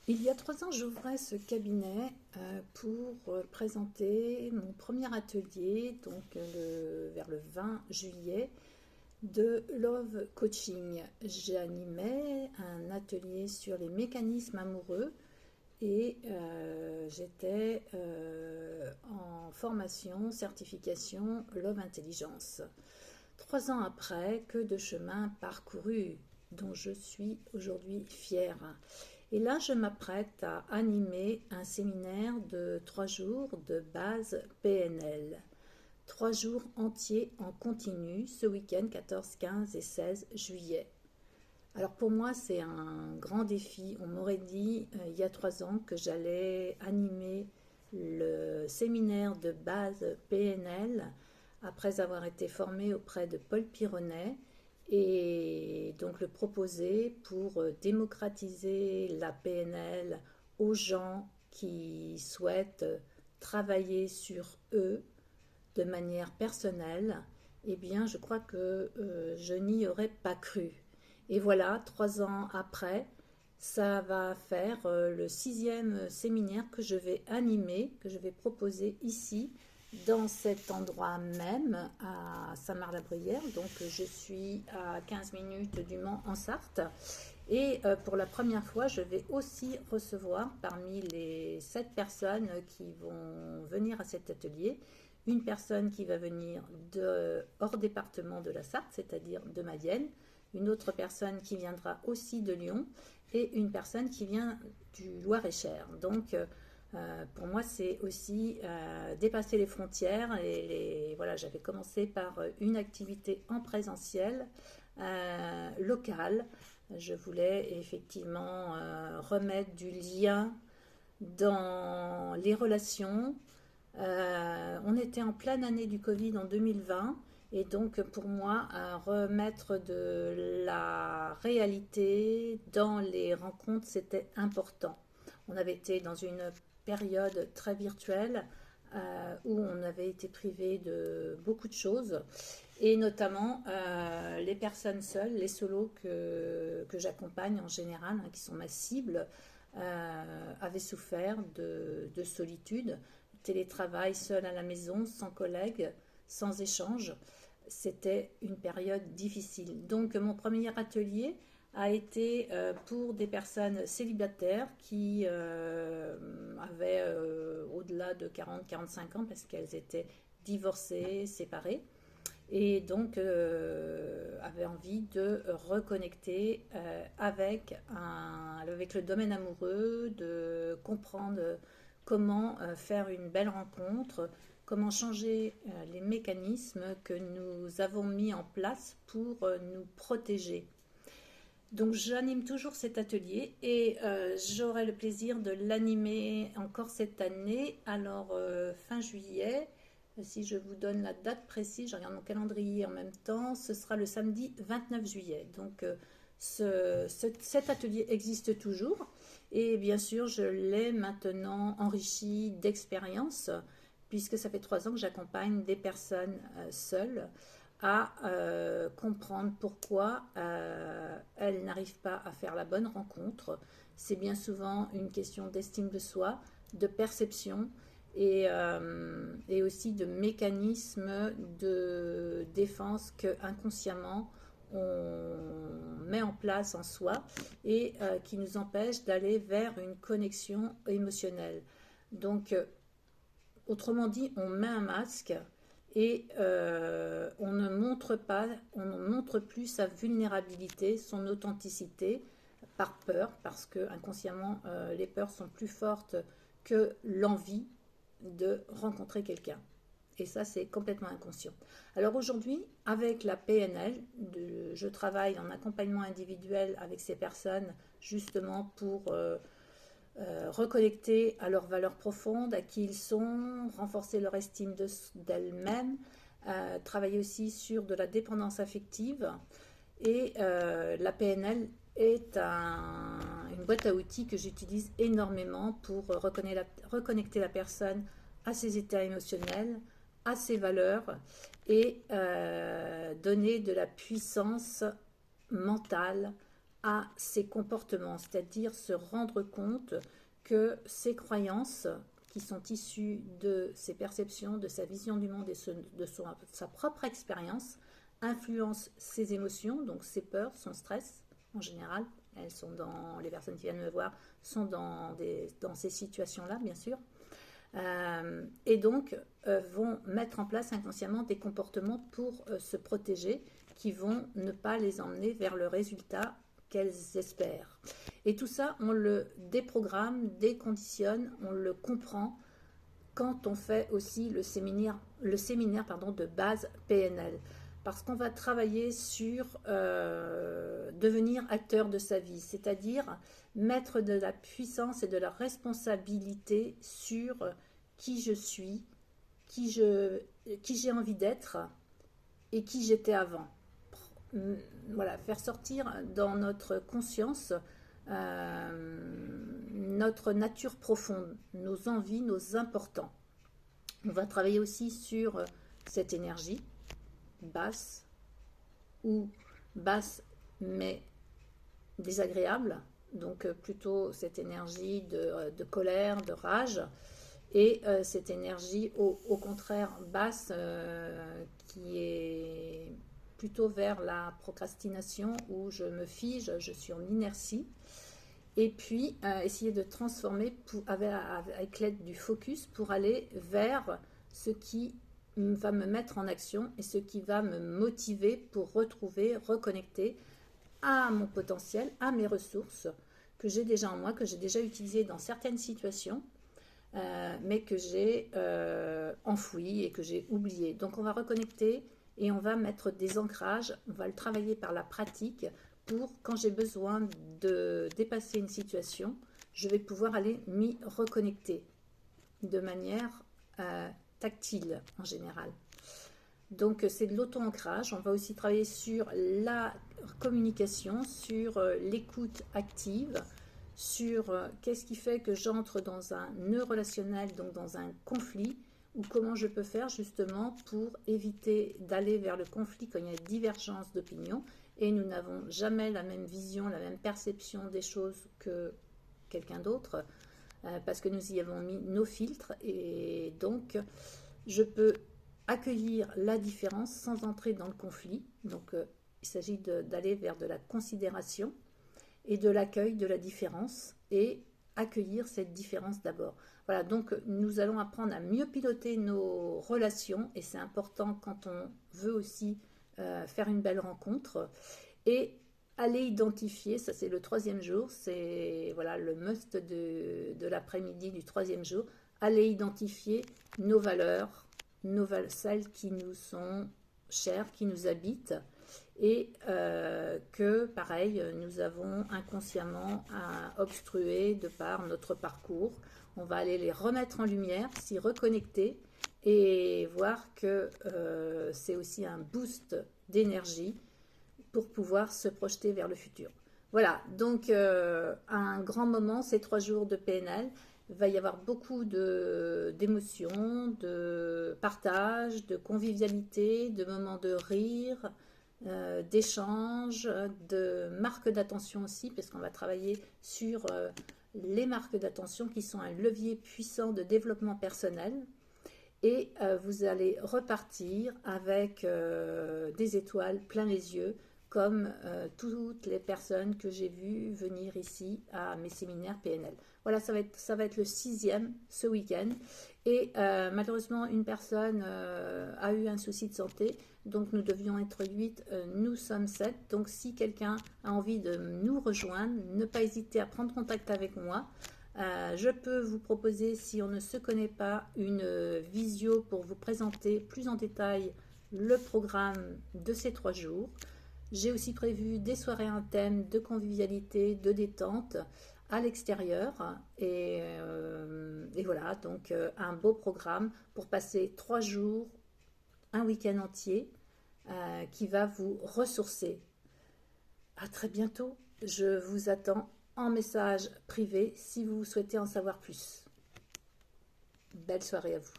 Il y a 3 ans, j'ouvrais ce cabinet pour présenter mon premier atelier, donc vers le 20 juillet, de Love Coaching. J'animais un atelier sur les mécanismes amoureux et j'étais en formation, certification Love Intelligence. 3 ans après, que de chemin parcouru dont je suis aujourd'hui fière. Et là, je m'apprête à animer un séminaire de 3 jours de base PNL. 3 jours entiers en continu ce week-end 14, 15 et 16 juillet. Alors pour moi, c'est un grand défi. On m'aurait dit il y a 3 ans que j'allais animer le séminaire de base PNL après avoir été formée auprès de Paul Pironnet et donc le proposer pour démocratiser la PNL aux gens qui souhaitent travailler sur eux de manière personnelle. Eh bien, je crois que je n'y aurais pas cru. Et voilà, 3 ans après, ça va faire le 6e séminaire que je vais animer, que je vais proposer ici, dans cet endroit même, à Saint-Marc-la-Bruyère. Donc, je suis à 15 minutes du Mans en Sarthe. Et pour la première fois, je vais aussi recevoir parmi les 7 personnes qui vont venir à cet atelier, une personne qui va venir hors département de la Sarthe, c'est-à-dire de Mayenne, une autre personne qui viendra aussi de Lyon et une personne qui vient du Loir-et-Cher. Donc, pour moi, c'est aussi dépasser les frontières. Voilà, j'avais commencé par une activité en présentiel, locale. Je voulais effectivement remettre du lien dans les relations. On était en pleine année du Covid en 2020 et donc pour moi, remettre de la réalité dans les rencontres, c'était important. On avait été dans une période très virtuelle où on avait été privé de beaucoup de choses et notamment les personnes seules, les solos que j'accompagne en général, qui sont ma cible, avaient souffert de solitude, télétravail seul à la maison, sans collègues, sans échange. C'était une période difficile. Donc mon premier atelier a été pour des personnes célibataires qui avaient au-delà de 40-45 ans parce qu'elles étaient divorcées, séparées et donc avaient envie de reconnecter avec le domaine amoureux, de comprendre comment faire une belle rencontre, comment changer les mécanismes que nous avons mis en place pour nous protéger. Donc j'anime toujours cet atelier et j'aurai le plaisir de l'animer encore cette année. Alors fin juillet, si je vous donne la date précise, je regarde mon calendrier en même temps, ce sera le samedi 29 juillet. Donc cet atelier existe toujours et bien sûr je l'ai maintenant enrichi d'expérience puisque ça fait 3 ans que j'accompagne des personnes seules à comprendre pourquoi elles n'arrivent pas à faire la bonne rencontre. C'est bien souvent une question d'estime de soi, de perception et aussi de mécanismes de défense que inconsciemment on met en place en soi et qui nous empêchent d'aller vers une connexion émotionnelle. Donc, autrement dit, on met un masque et on ne montre plus sa vulnérabilité, son authenticité par peur, parce que inconsciemment les peurs sont plus fortes que l'envie de rencontrer quelqu'un. Et ça, c'est complètement inconscient. Alors aujourd'hui, avec la PNL, je travaille en accompagnement individuel avec ces personnes justement pour reconnecter à leurs valeurs profondes, à qui ils sont, renforcer leur estime d'elles-mêmes, travailler aussi sur de la dépendance affective. Et la PNL est une boîte à outils que j'utilise énormément pour reconnecter la personne à ses états émotionnels, à ses valeurs et donner de la puissance mentale à ses comportements, c'est-à-dire se rendre compte que ses croyances qui sont issues de ses perceptions, de sa vision du monde et de sa propre expérience influencent ses émotions, donc ses peurs, son stress en général. Elles sont les personnes qui viennent me voir sont dans ces situations-là, bien sûr. Et donc vont mettre en place inconsciemment des comportements pour se protéger qui vont ne pas les emmener vers le résultat qu'elles espèrent. Et tout ça, on le déprogramme, déconditionne, on le comprend quand on fait aussi le séminaire de base PNL. Parce qu'on va travailler sur devenir acteur de sa vie, c'est-à-dire mettre de la puissance et de la responsabilité sur qui je suis, qui j'ai envie d'être et qui j'étais avant. Voilà, faire sortir dans notre conscience notre nature profonde, nos envies, nos importants. On va travailler aussi sur cette énergie basse ou basse mais désagréable, donc plutôt cette énergie de colère, de rage, et cette énergie au contraire basse qui est plutôt vers la procrastination où je me fige, je suis en inertie. Et puis essayer de transformer avec l'aide du focus pour aller vers ce qui va me mettre en action et ce qui va me motiver pour reconnecter à mon potentiel, à mes ressources que j'ai déjà en moi, que j'ai déjà utilisées dans certaines situations, mais que j'ai enfouies et que j'ai oubliées. Donc on va reconnecter et on va mettre des ancrages, on va le travailler par la pratique pour quand j'ai besoin de dépasser une situation, je vais pouvoir aller m'y reconnecter de manière tactile en général. Donc c'est de l'auto-ancrage. On va aussi travailler sur la communication, sur l'écoute active, sur qu'est-ce qui fait que j'entre dans un nœud relationnel, donc dans un conflit, ou comment je peux faire justement pour éviter d'aller vers le conflit quand il y a divergence d'opinion et nous n'avons jamais la même vision, la même perception des choses que quelqu'un d'autre, parce que nous y avons mis nos filtres, et donc je peux accueillir la différence sans entrer dans le conflit. Donc il s'agit d'aller vers de la considération et de l'accueil de la différence et accueillir cette différence d'abord. Voilà, donc nous allons apprendre à mieux piloter nos relations et c'est important quand on veut aussi faire une belle rencontre et aller identifier, ça c'est le 3e jour, c'est voilà, le must de l'après-midi du 3e jour, aller identifier nos valeurs, celles qui nous sont chères, qui nous habitent, et que, pareil, nous avons inconsciemment à obstruer de par notre parcours. On va aller les remettre en lumière, s'y reconnecter et voir que c'est aussi un boost d'énergie pour pouvoir se projeter vers le futur. Voilà, donc un grand moment, ces 3 jours de PNL. Il va y avoir beaucoup d'émotions, de partage, de convivialité, de moments de rire, d'échanges, de marques d'attention aussi, parce qu'on va travailler sur les marques d'attention qui sont un levier puissant de développement personnel. Et vous allez repartir avec des étoiles plein les yeux, comme toutes les personnes que j'ai vues venir ici à mes séminaires PNL. Voilà, ça va être le 6e ce week-end. Et malheureusement, une personne a eu un souci de santé, donc nous devions être 8, nous sommes 7. Donc si quelqu'un a envie de nous rejoindre, ne pas hésiter à prendre contact avec moi. Je peux vous proposer, si on ne se connaît pas, une visio pour vous présenter plus en détail le programme de ces 3 jours. J'ai aussi prévu des soirées à thème de convivialité, de détente à l'extérieur. Et voilà, donc un beau programme pour passer 3 jours, un week-end entier qui va vous ressourcer. À très bientôt, je vous attends en message privé si vous souhaitez en savoir plus. Belle soirée à vous.